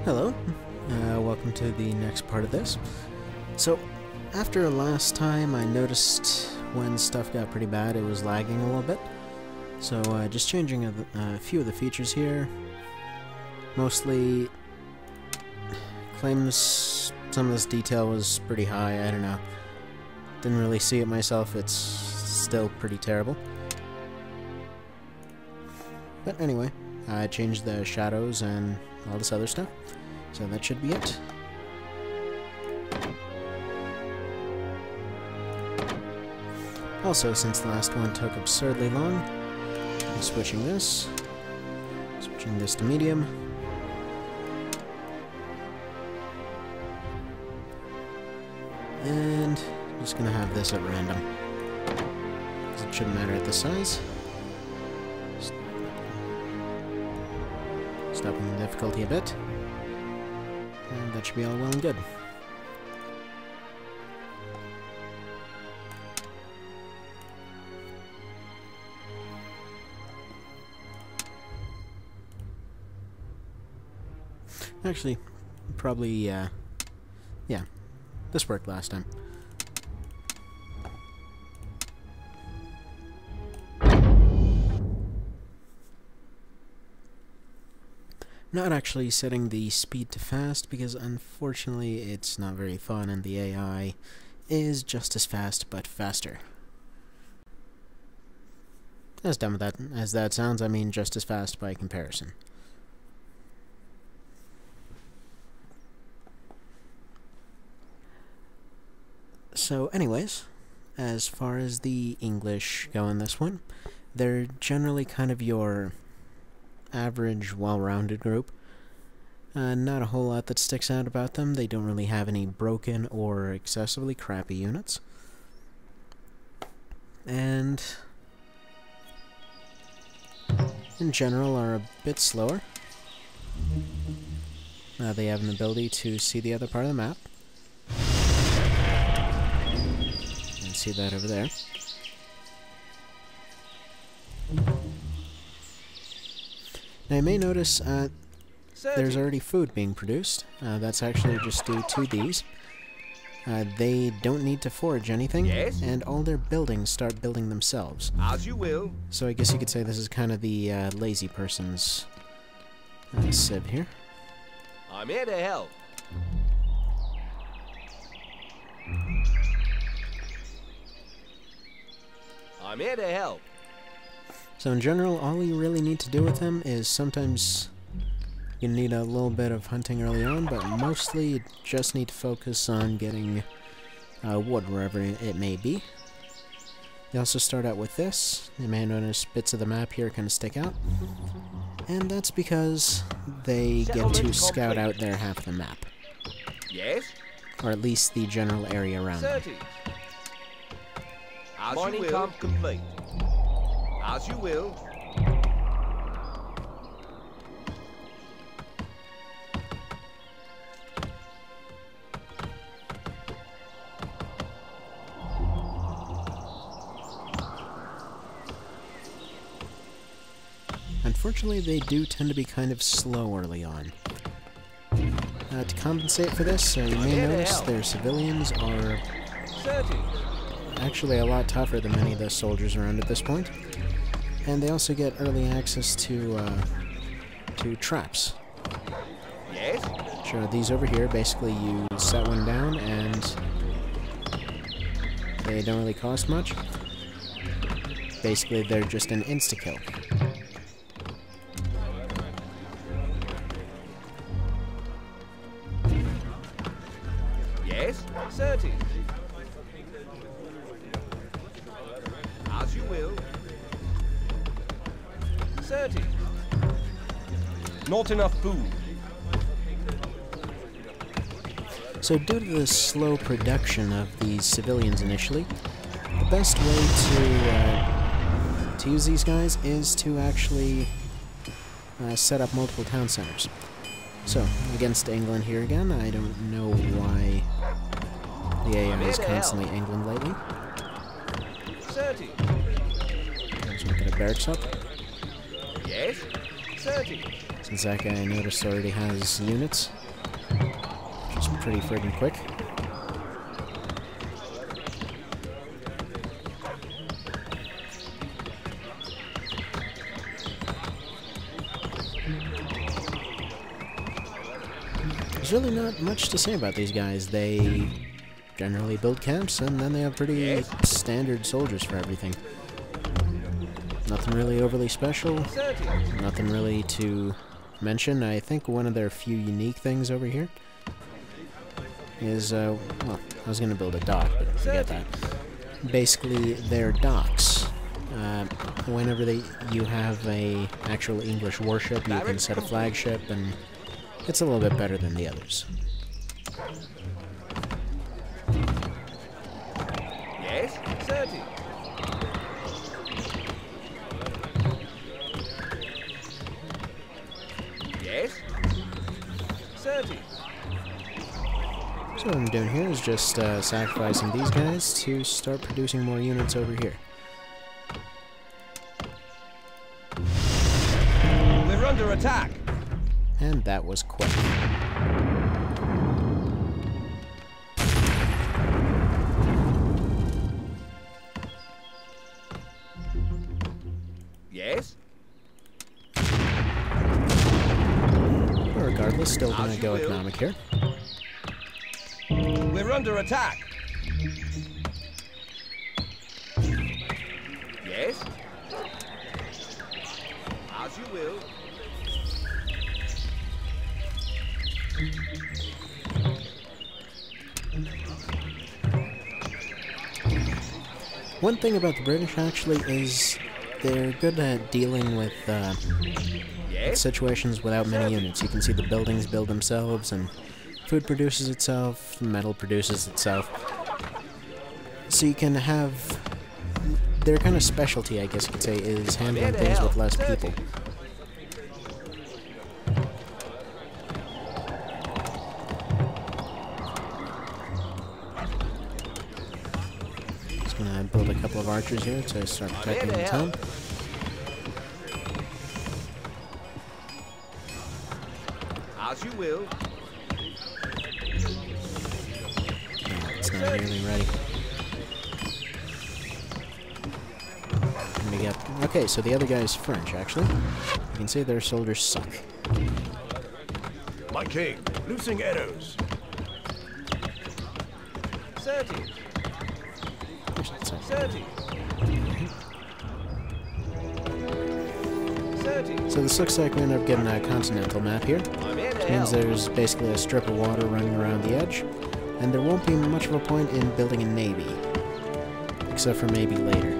Hello, welcome to the next part of this. So, after last time I noticed when stuff got pretty bad it was lagging a little bit. So just changing a few of the features here. Mostly claims some of this detail was pretty high, I don't know. Didn't really see it myself, it's still pretty terrible. But anyway, I changed the shadows and all this other stuff. So that should be it. Also, since the last one took absurdly long, I'm switching this to medium. And I'm just gonna have this at random, because it shouldn't matter at this size. Stopping the difficulty a bit. And that should be all well and good. Actually, probably, yeah, this worked last time. Not actually setting the speed to fast, because unfortunately it's not very fun and the AI is just as fast but faster. As dumb as that sounds, I mean just as fast by comparison. So anyways, as far as the English go in this one, they're generally kind of your average, well-rounded group. Not a whole lot that sticks out about them. They don't really have any broken or excessively crappy units. And in general are a bit slower. They have an ability to see the other part of the map. You can see that over there. Now you may notice there's already food being produced. That's actually just due to these. They don't need to forage anything, yes, and all their buildings start building themselves. As you will. So I guess you could say this is kind of the lazy person's civ here. I'm here to help. I'm here to help. So in general, all you really need to do with them is sometimes you need a little bit of hunting early on, but mostly you just need to focus on getting wood wherever it may be. They also start out with this. You may notice bits of the map here kind of stick out. And that's because they get to scout out their half of the map. Yes? Or at least the general area around them. Mining camp complete. As you will. Unfortunately, they do tend to be kind of slow early on. To compensate for this, you may notice their civilians are actually a lot tougher than many of the soldiers around at this point. And they also get early access to traps. Yes? Sure, these over here, basically you set one down and they don't really cost much. Basically, they're just an insta-kill. Yes, certain. As you will. Certain. Not enough food. So due to the slow production of these civilians initially, the best way to use these guys is to actually set up multiple town centers. So, against England here again, I don't know why the AI is constantly England lately. Let's look at a barracks up. Yes, 30. since that guy I noticed already has units, which is pretty friggin' quick. There's really not much to say about these guys. They generally build camps, and then they have pretty standard soldiers for everything. Nothing really overly special, nothing really to mention. I think one of their few unique things over here is, well, I was going to build a dock, but forget that. Basically, their docks. Whenever you have a actual English warship, you can set a flagship, and it's a little bit better than the others. Yes, 30. Yes, 30. So what I'm doing here is just sacrificing these guys to start producing more units over here. We're under attack. And that was quick. Yes. But regardless, still gonna go economic here. We're under attack. Yes. As you will. One thing about the British, actually, is they're good at dealing with situations without many units. You can see the buildings build themselves, and food produces itself, metal produces itself. So you can have... their kind of specialty, I guess you could say, is handling things with less people. Gonna build a couple of archers here to start protecting the town. As you will. No, it's not nearly ready. And we got... okay, so the other guy is French, actually. You can see their soldiers suck. My king, loosing arrows. 30. 30. 30. So this looks like we end up getting a continental map here, which means there's basically a strip of water running around the edge, and there won't be much of a point in building a navy, except for maybe later.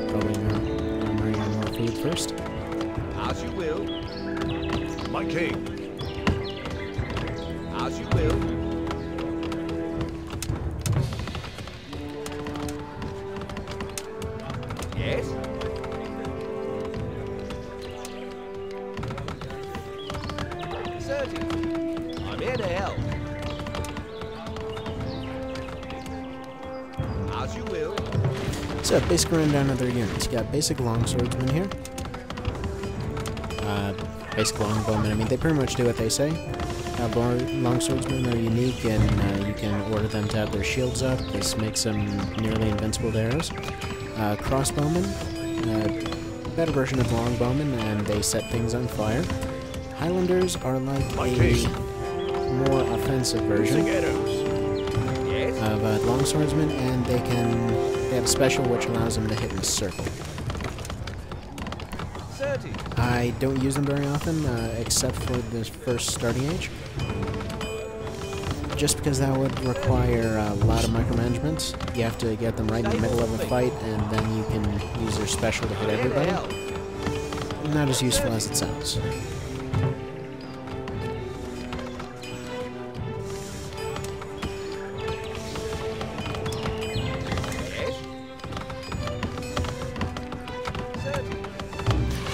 Probably more food first. As you will. My king. As you will. Yes. I'm here to help. As you will. So, basic rundown of their units. You got basic longswordsmen here. Basic longbowmen. I mean, they pretty much do what they say. Longswordsmen are unique, and you can order them to have their shields up. This makes them nearly invincible to arrows. Crossbowmen, better version of longbowmen, and they set things on fire. Highlanders are like a more offensive version of longswordsmen, and they have a special which allows them to hit in a circle. I don't use them very often, except for the first starting age. Just because that would require a lot of micromanagement. You have to get them right in the middle of a fight, and then you can use their special to hit everybody. Not as useful as it sounds.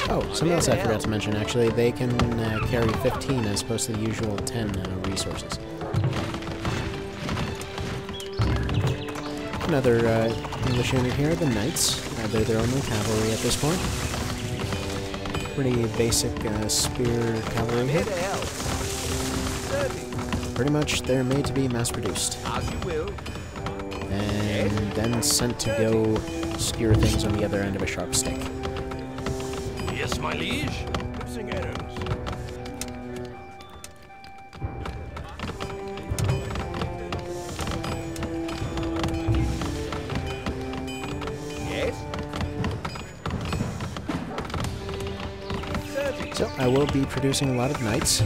Oh, something else I forgot to mention, actually. They can carry 15 as opposed to the usual 10 resources. Another English unit here, the Knights. They're their only cavalry at this point. Pretty basic spear cavalry here. Pretty much they're made to be mass-produced. As you will. And then sent to go skewer things on the other end of a sharp stick. Yes, my liege. Loosing arrows. Yes. So, I will be producing a lot of Knights.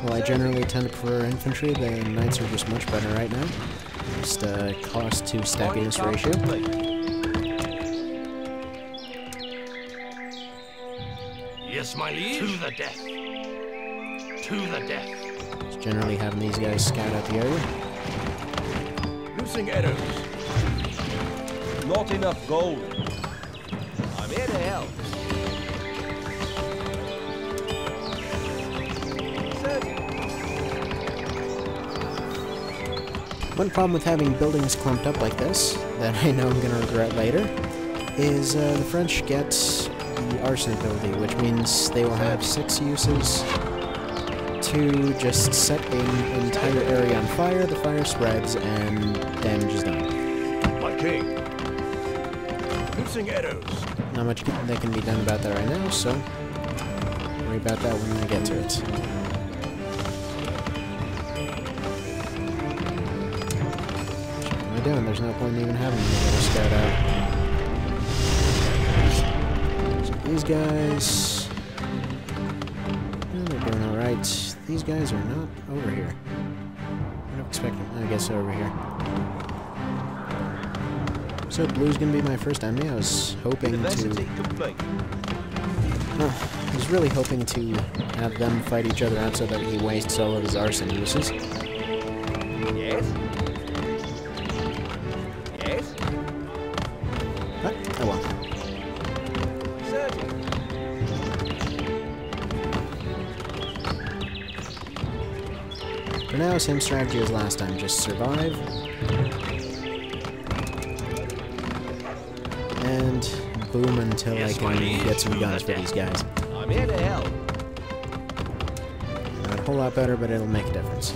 While I generally tend to prefer infantry, the Knights are just much better right now. Just cost to stabbiness ratio. Yes, my liege. To the death. To the death. Just generally having these guys scout out the area. Loosing arrows. Not enough gold. I'm here to help. One problem with having buildings clumped up like this, that I know I'm going to regret later, is the French get the arson ability, which means they will have 6 uses to just set an entire area on fire, the fire spreads, and damage is done. My king. Loosing arrows. Not much that can be done about that right now, so worry about that when I get to it. What am I doing? There's no point in even having me go scout out. So these guys, they're doing alright. These guys are not over here. I don't expect them. I guess they're over here. So blue's gonna be my first enemy. I was hoping to... I was really hoping to have them fight each other out so that he wastes all of his arson uses. Yes. Yes. But, oh well. Surgeon. For now, same strategy as last time. Just survive. And boom until I can get some guns for these guys. I'm here to help. Not a whole lot better, but it'll make a difference.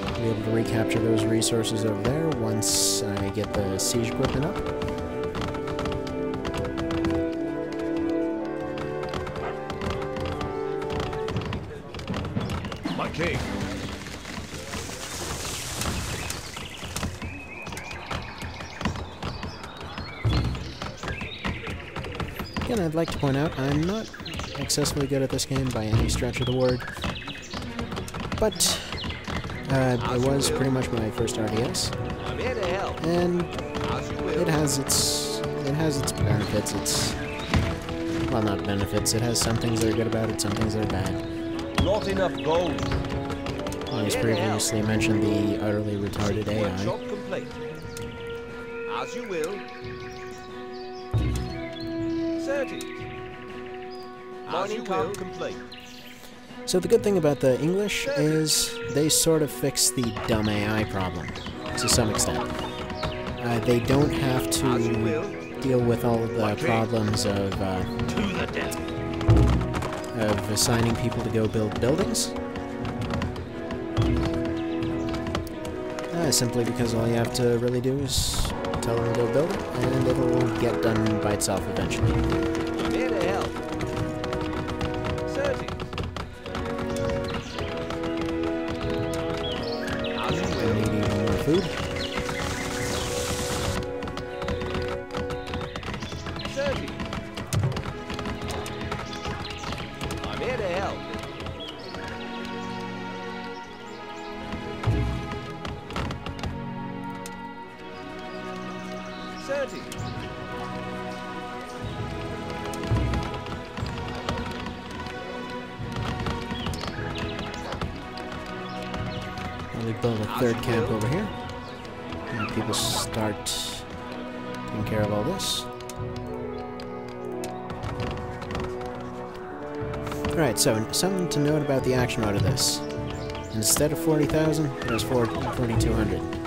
I'll be able to recapture those resources over there once I get the siege equipment up. My king. Again, I'd like to point out, I'm not excessively good at this game by any stretch of the word, but it was pretty much my first RDS, I'm here to help. and As you will. it has its benefits. It's, well, not benefits. It has some things that are good about it, some things that are bad. Not enough gold. As previously mentioned, the utterly retarded Workshop AI. complete. As you will. Surgeon. Mining camp complete. So the good thing about the English is they sort of fix the dumb AI problem, to some extent. They don't have to deal with all of the problems of assigning people to go build buildings. Simply because all you have to really do is tell them to go build it, and it'll get done by itself eventually. I'm here to help. Surgeon. As you I will. need even more food. Surgeon. I'm here to help. Surgeon. We build a third camp over here. And people start taking care of all this. Alright, so something to note about the action mode of this. Instead of 40,000, there's 4,200.